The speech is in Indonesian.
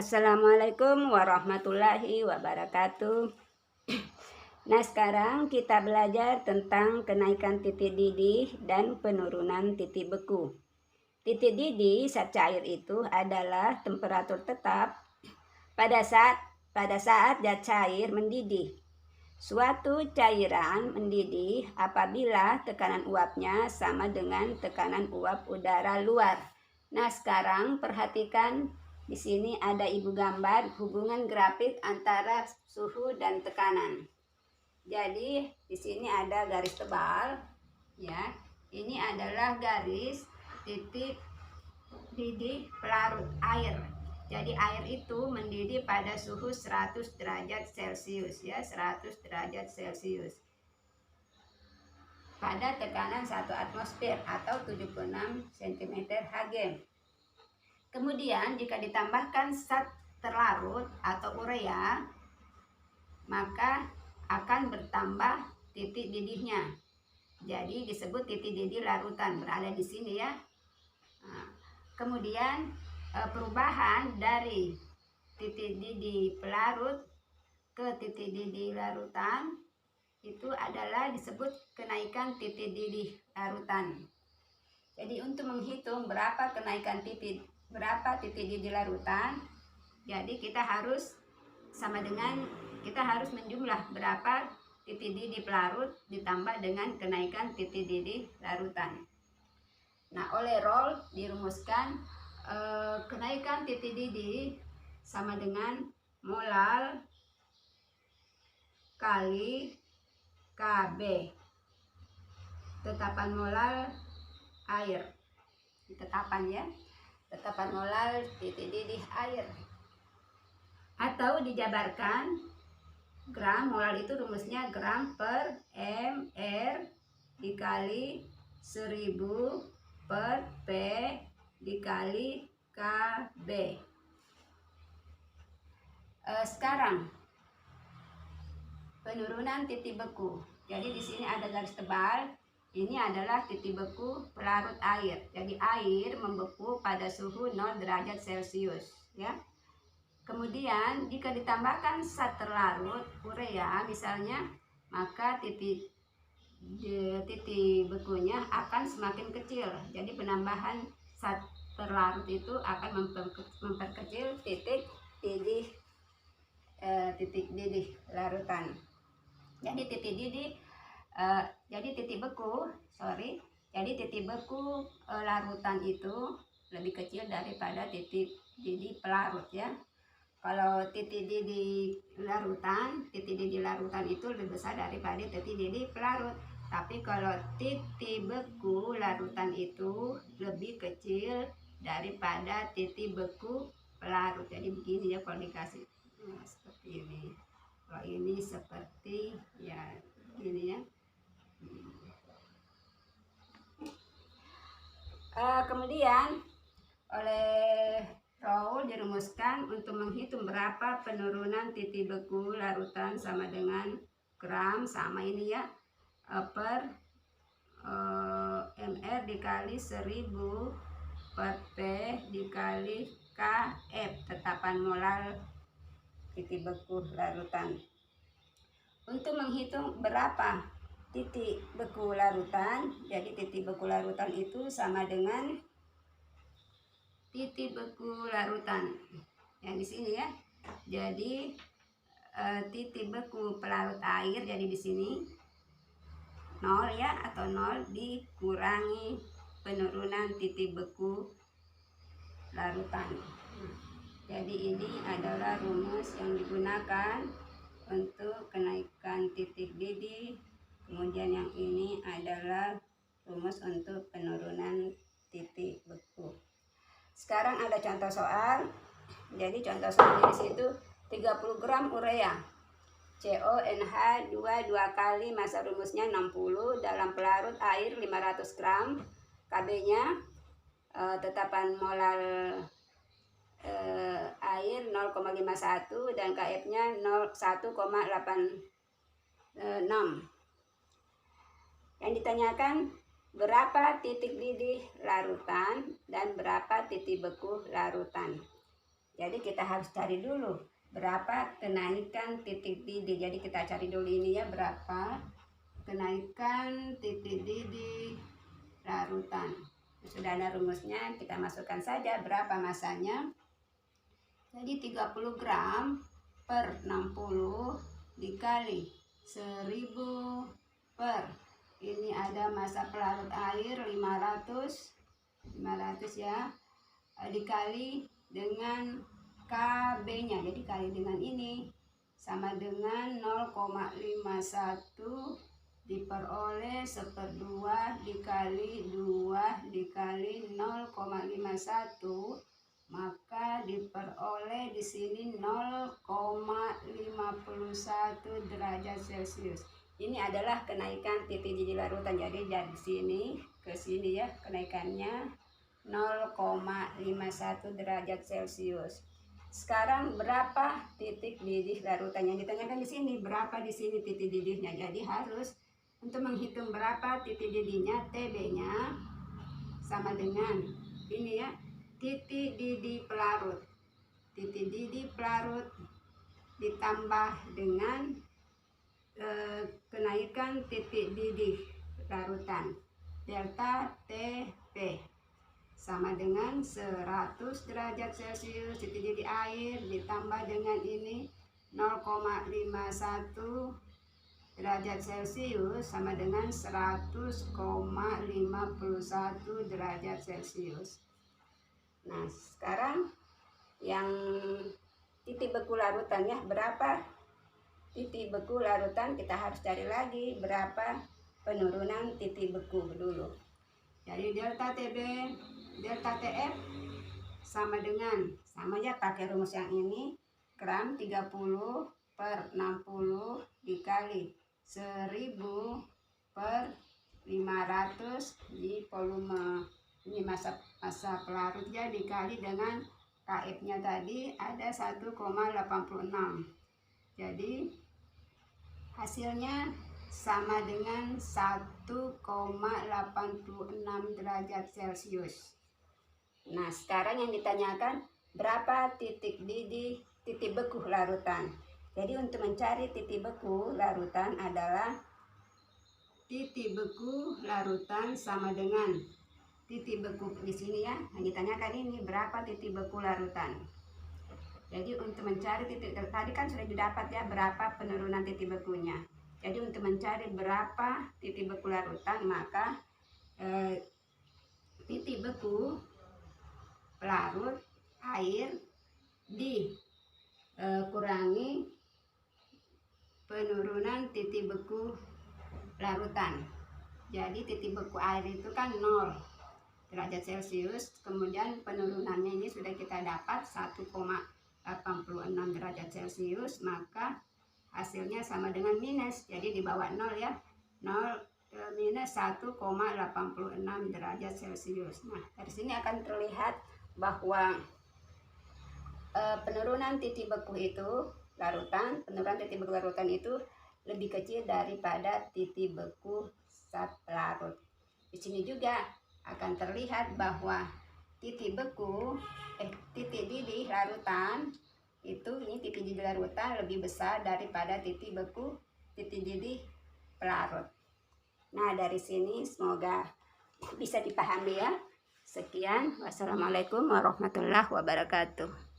Assalamualaikum warahmatullahi wabarakatuh. Nah, sekarang kita belajar tentang kenaikan titik didih dan penurunan titik beku. Titik didih zat cair itu adalah temperatur tetap pada saat zat cair mendidih. Suatu cairan mendidih apabila tekanan uapnya sama dengan tekanan uap udara luar. Nah, sekarang perhatikan di sini ada ibu gambar hubungan grafik antara suhu dan tekanan. Jadi di sini ada garis tebal, ya. Ini adalah garis titik didih pelarut air. Jadi air itu mendidih pada suhu 100 derajat Celcius, ya, 100 derajat Celcius. Pada tekanan 1 atmosfer atau 76 cm Hg. Kemudian jika ditambahkan zat terlarut atau urea, maka akan bertambah titik didihnya. Jadi disebut titik didih larutan, berada di sini, ya. Nah, kemudian perubahan dari titik didih pelarut ke titik didih larutan itu adalah disebut kenaikan titik didih larutan. Jadi untuk menghitung berapa titik didih larutan, jadi kita harus menjumlah berapa titik didih pelarut ditambah dengan kenaikan titik didih larutan. Nah, oleh Rolle dirumuskan kenaikan titik didih sama dengan molal kali Kb, tetapan molal air, tetapan molal titik didih air, atau dijabarkan gram. Molal itu rumusnya gram per mr dikali 1000 per p dikali kb. Sekarang penurunan titik beku. Jadi di sini ada garis tebal. Ini adalah titik beku pelarut air. Jadi air membeku pada suhu 0 derajat Celcius, ya. Kemudian jika ditambahkan zat terlarut urea misalnya, maka titik bekunya akan semakin kecil. Jadi penambahan zat terlarut itu akan memperkecil titik didih larutan. Jadi titik beku larutan itu lebih kecil daripada titik didih pelarut, ya. Kalau titik didih larutan itu lebih besar daripada titik didih pelarut. Tapi kalau titik beku larutan itu lebih kecil daripada titik beku pelarut. Jadi begini, ya, kalau dikasih seperti ini. Kalau ini seperti, ya, ini, ya. Kemudian oleh Rolle dirumuskan untuk menghitung berapa penurunan titik beku larutan sama dengan gram, sama ini, ya, per mr dikali 1000 per p dikali kf, tetapan molal titik beku larutan. Untuk menghitung berapa titik beku larutan, jadi titik beku larutan itu sama dengan titik beku larutan yang di sini, ya. Jadi titik beku pelarut air, jadi di sini 0, ya, atau 0 dikurangi penurunan titik beku larutan. Jadi ini adalah rumus yang digunakan untuk kenaikan titik didih. Kemudian yang ini adalah rumus untuk penurunan titik beku. Sekarang ada contoh soal. Jadi contoh soalnya di situ 30 gram urea CONH2 dua kali, massa rumusnya 60 dalam pelarut air 500 gram. Kb-nya tetapan molal air 0,51 dan Kf-nya 1,86. Yang ditanyakan berapa titik didih larutan dan berapa titik beku larutan. Jadi kita harus cari dulu berapa kenaikan titik didih. Jadi kita cari dulu ini ya, berapa kenaikan titik didih larutan. Sudah ada rumusnya, kita masukkan saja berapa masanya. Jadi 30 gram per 60 dikali 1000 per, ini ada massa pelarut air 500 ya, dikali dengan KB nya, jadi kali dengan ini sama dengan 0,51 diperoleh 1/2 dikali 2 dikali 0,51, maka diperoleh di sini 0,51 derajat Celcius. Ini adalah kenaikan titik didih larutan. Jadi dari sini ke sini ya, kenaikannya 0,51 derajat Celcius. Sekarang berapa titik didih larutan? Yang ditanyakan di sini berapa di sini titik didihnya. Jadi harus untuk menghitung berapa titik didihnya, TB-nya sama dengan ini ya, titik didih pelarut. Titik didih pelarut ditambah dengan kenaikan titik didih larutan, delta TP sama dengan 100 derajat Celcius titik didih air ditambah dengan ini 0,51 derajat Celcius sama dengan 100,51 derajat Celcius. Nah, sekarang yang titik beku larutannya berapa? Titik beku larutan kita harus cari lagi berapa penurunan titik beku dulu. Jadi delta TB, delta TF sama dengan, sama aja pakai rumus yang ini, gram 30 per 60 dikali 1000 per 500 di volume. Ini massa pelarutnya dikali dengan KF nya tadi ada 1,86. Jadi hasilnya sama dengan 1,86 derajat Celcius. Nah, sekarang yang ditanyakan berapa titik didih titik beku larutan. Jadi untuk mencari titik beku larutan adalah titik beku larutan sama dengan titik beku di sini ya. Yang ditanyakan ini berapa titik beku larutan. Jadi untuk mencari titik, tadi kan sudah didapat ya berapa penurunan titik bekunya. Jadi untuk mencari berapa titik beku larutan, maka titik beku pelarut air dikurangi penurunan titik beku larutan. Jadi titik beku air itu kan 0 derajat Celcius, kemudian penurunannya ini sudah kita dapat 1,86 derajat Celcius, maka hasilnya sama dengan minus, jadi di bawah 0 ya, 0 minus 1,86 derajat Celcius. Nah, dari sini akan terlihat bahwa penurunan titik beku itu penurunan titik beku larutan itu lebih kecil daripada titik beku zat pelarut. Di sini juga akan terlihat bahwa titik didih larutan itu, ini titik didih larutan lebih besar daripada titik beku titik didih pelarut. Nah, dari sini semoga bisa dipahami ya. Sekian, wassalamualaikum warahmatullahi wabarakatuh.